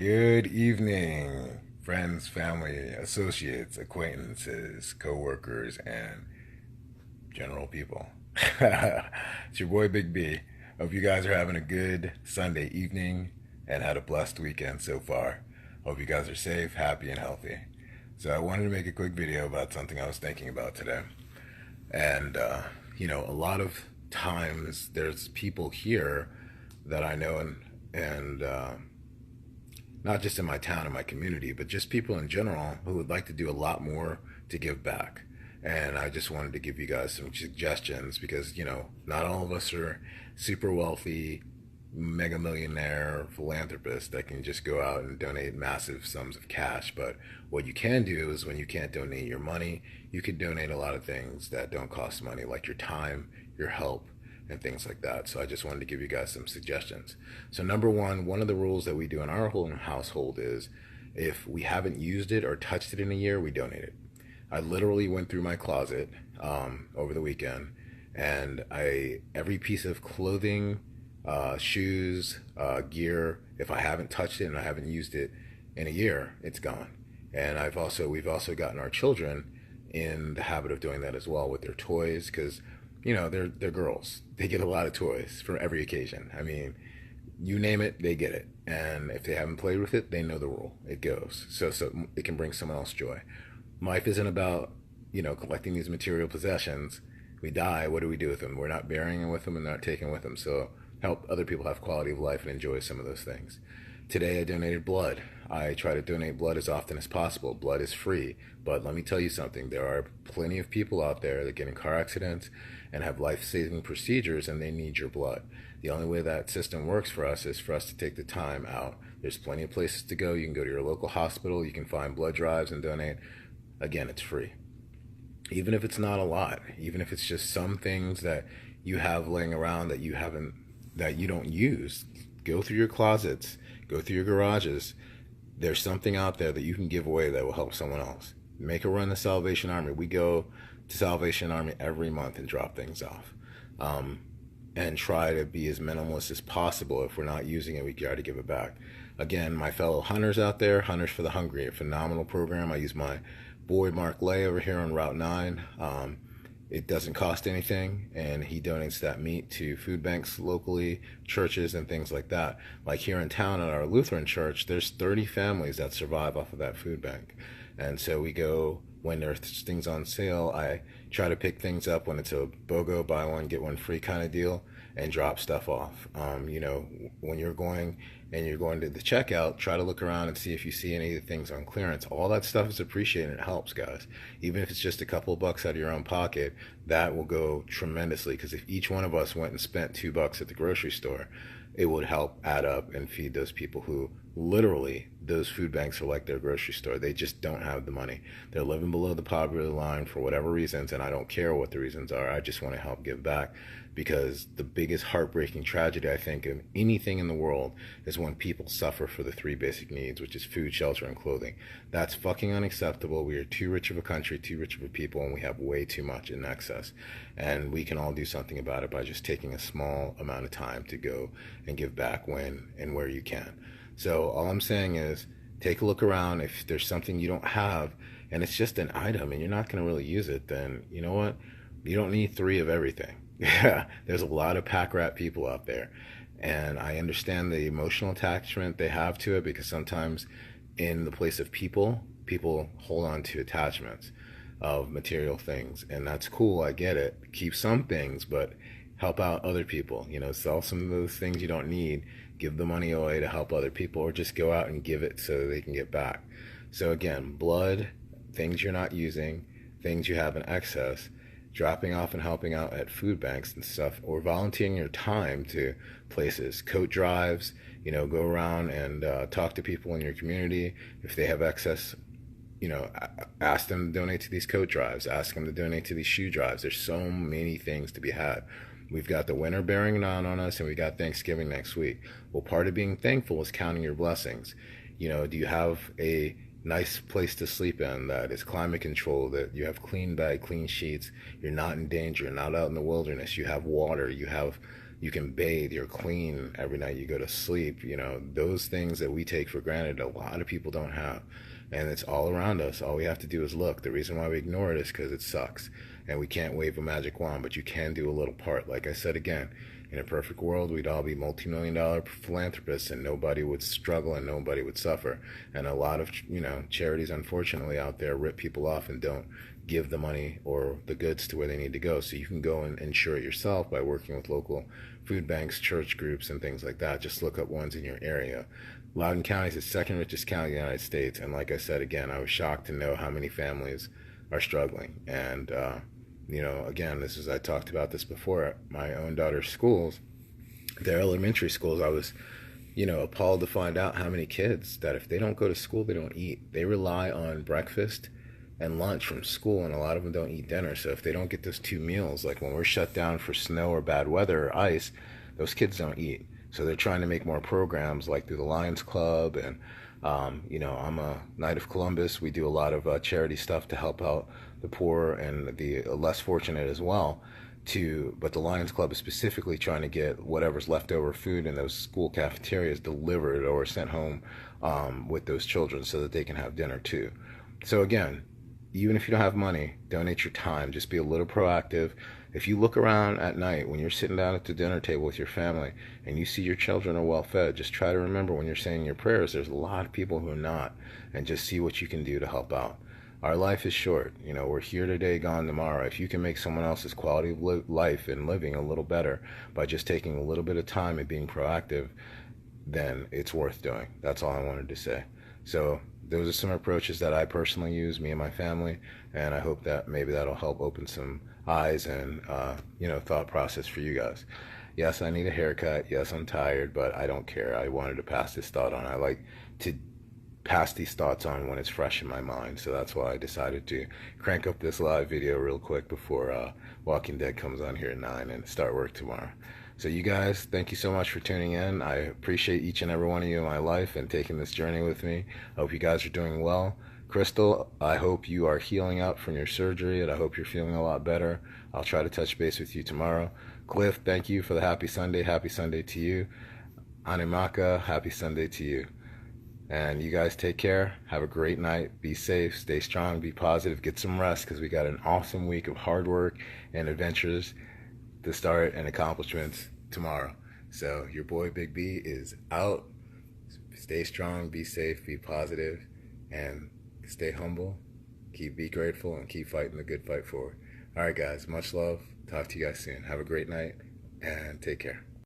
Good evening, friends, family, associates, acquaintances, co-workers, and general people. It's your boy Big B. Hope you guys are having a good Sunday evening and had a blessed weekend so far. Hope you guys are safe, happy, and healthy. So I wanted to make a quick video about something I was thinking about today. And, a lot of times there's people here that I know and not just in my town and my community, but just people in general who would like to do a lot more to give back. And I just wanted to give you guys some suggestions because, not all of us are super wealthy, mega millionaire philanthropists that can just go out and donate massive sums of cash. But what you can do is when you can't donate your money, you can donate a lot of things that don't cost money, like your time, your help, and things like that. So I just wanted to give you guys some suggestions. So number one of the rules that we do in our whole household is if we haven't used it or touched it in a year, we donate it. I literally went through my closet over the weekend, and every piece of clothing, shoes, gear, if I haven't touched it and I haven't used it in a year, it's gone. And we've also gotten our children in the habit of doing that as well with their toys because they're girls. They get a lot of toys for every occasion. I mean, you name it, they get it. And if they haven't played with it, they know the rule. It goes. So it can bring someone else joy. Life isn't about, collecting these material possessions. We die, what do we do with them? We're not burying them with them and not taking with them. So help other people have quality of life and enjoy some of those things. Today I donated blood. I try to donate blood as often as possible. Blood is free. But let me tell you something. There are plenty of people out there that get in car accidents and have life-saving procedures and they need your blood. The only way that system works for us is for us to take the time out. There's plenty of places to go. You can go to your local hospital. You can find blood drives and donate. Again, it's free. Even if it's not a lot, even if it's just some things that you have laying around that you don't use, go through your closets, go through your garages. There's something out there that you can give away that will help someone else. Make a run to Salvation Army. We go to Salvation Army every month and drop things off. And try to be as minimalist as possible. If we're not using it, we try to give it back. Again, my fellow hunters out there, Hunters for the Hungry, a phenomenal program. I use my boy Mark Lay over here on Route 9. It doesn't cost anything, and he donates that meat to food banks locally, churches, and things like that. Like here in town at our Lutheran church, there's 30 families that survive off of that food bank. And so we go, when there's things on sale, I try to pick things up when it's a BOGO, buy one, get one free kind of deal, and drop stuff off. When you're going to the checkout, try to look around and see if you see any of the things on clearance. All that stuff is appreciated and it helps, guys. Even if it's just a couple of bucks out of your own pocket, that will go tremendously, because if each one of us went and spent $2 at the grocery store, it would help add up and feed those people who literally, those food banks are like their grocery store. They just don't have the money. They're living below the poverty line for whatever reasons, and I don't care what the reasons are. I just want to help give back, because the biggest heartbreaking tragedy, I think, of anything in the world is when people suffer for the three basic needs, which is food, shelter, and clothing. That's fucking unacceptable. We are too rich of a country, too rich of a people, and we have way too much in excess. And we can all do something about it by just taking a small amount of time to go and give back when and where you can. So all I'm saying is take a look around. If there's something you don't have and it's just an item and you're not going to really use it, then you know what? You don't need three of everything. Yeah, there's a lot of pack rat people out there. And I understand the emotional attachment they have to it, because sometimes in the place of people hold on to attachments of material things. And that's cool. I get it. Keep some things, but help out other people. Sell some of those things you don't need. Give the money away to help other people, or just go out and give it so they can get back. So again, blood, things you're not using, things you have in excess, dropping off and helping out at food banks and stuff, or volunteering your time to places, coat drives, go around and talk to people in your community. If they have excess, ask them to donate to these coat drives, ask them to donate to these shoe drives. There's so many things to be had. We've got the winter bearing down on us, and we got Thanksgiving next week. Well, part of being thankful is counting your blessings. Do you have a nice place to sleep in that is climate controlled, that you have clean bed, clean sheets, you're not in danger, you're not out in the wilderness, you have water, you have you can bathe, you're clean every night you go to sleep. Those things that we take for granted, a lot of people don't have. And it's all around us. All we have to do is look. The reason why we ignore it is because it sucks. And we can't wave a magic wand, but you can do a little part. Like I said again, in a perfect world, we'd all be multi-million-dollar philanthropists and nobody would struggle and nobody would suffer. And a lot of, charities, unfortunately, out there rip people off and don't give the money or the goods to where they need to go. So you can go and insure it yourself by working with local food banks, church groups, and things like that. Just look up ones in your area. Loudoun County is the second richest county in the United States. And like I said, again, I was shocked to know how many families are struggling. And, again, I talked about this before at my own daughter's schools, their elementary schools. I was, appalled to find out how many kids that if they don't go to school, they don't eat. They rely on breakfast and lunch from school, and a lot of them don't eat dinner. So if they don't get those 2 meals, like when we're shut down for snow or bad weather or ice, those kids don't eat. So they're trying to make more programs like through the Lions Club. And, I'm a Knight of Columbus. We do a lot of charity stuff to help out the poor and the less fortunate as well. But the Lions Club is specifically trying to get whatever's leftover food in those school cafeterias delivered or sent home with those children so that they can have dinner too. So again, even if you don't have money, donate your time. Just be a little proactive. If you look around at night when you're sitting down at the dinner table with your family and you see your children are well fed, just try to remember when you're saying your prayers, there's a lot of people who are not, and just see what you can do to help out. Our life is short. We're here today, gone tomorrow. If you can make someone else's quality of life and living a little better by just taking a little bit of time and being proactive, then it's worth doing. That's all I wanted to say. So those are some approaches that I personally use, me and my family, and I hope that maybe that'll help open some eyes and, thought process for you guys. Yes, I need a haircut. Yes, I'm tired, but I don't care. I wanted to pass this thought on. I like to pass these thoughts on when it's fresh in my mind. So that's why I decided to crank up this live video real quick before Walking Dead comes on here at 9 and start work tomorrow. So you guys, thank you so much for tuning in. I appreciate each and every one of you in my life and taking this journey with me. I hope you guys are doing well. Crystal, I hope you are healing up from your surgery, and I hope you're feeling a lot better. I'll try to touch base with you tomorrow. Cliff, thank you for the happy Sunday. Happy Sunday to you. Animaka, happy Sunday to you. And you guys take care. Have a great night. Be safe. Stay strong. Be positive. Get some rest because we got an awesome week of hard work and adventures to start and accomplishments tomorrow. So your boy Big B is out. Stay strong. Be safe. Be positive. And stay humble. Be grateful. And keep fighting the good fight forward. All right, guys. Much love. Talk to you guys soon. Have a great night. And take care.